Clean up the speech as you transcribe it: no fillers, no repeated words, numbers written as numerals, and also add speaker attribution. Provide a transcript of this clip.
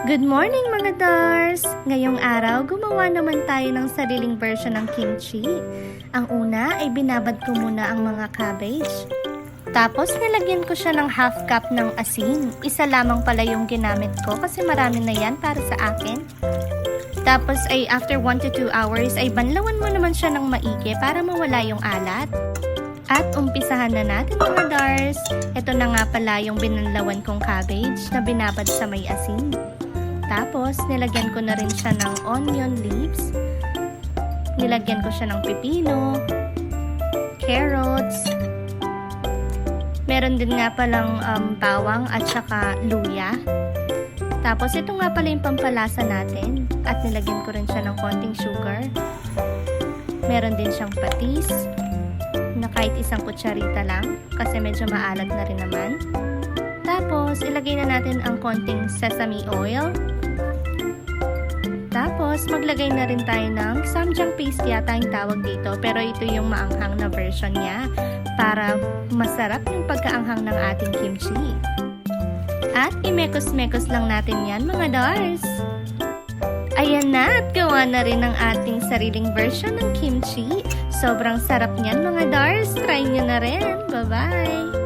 Speaker 1: Good morning mga Dars! Ngayong araw, gumawa naman tayo ng sariling version ng kimchi. Ang una ay binabad ko muna ang mga cabbage. Tapos nilagyan ko siya ng half cup ng asin. Isa lamang pala yung ginamit ko kasi marami na yan para sa akin. Tapos ay after 1 to 2 hours ay banlawan mo naman siya ng maigi para mawala yung alat. At umpisahan na natin mga Dars. Ito na nga pala yung binanlawan kong cabbage na binabad sa may asin. Tapos, nilagyan ko na rin siya ng onion leaves. Nilagyan ko siya ng pipino, carrots. Meron din nga palang bawang at saka luya. Tapos, ito nga pala yung pampalasa natin. At nilagyan ko rin siya ng konting sugar. Meron din siyang patis na kahit isang kutsarita lang kasi medyo maalat na rin naman. Tapos, ilagay na natin ang konting sesame oil. Tapos, maglagay na rin tayo ng samjang paste yata yung tawag dito. Pero ito yung maanghang na version niya para masarap yung pagkaanghang ng ating kimchi. At imekos-mekos lang natin yan mga Dars. Ayan na at gawa na rin ang ating sariling version ng kimchi. Sobrang sarap niyan mga Dars. Try nyo na rin. Bye-bye!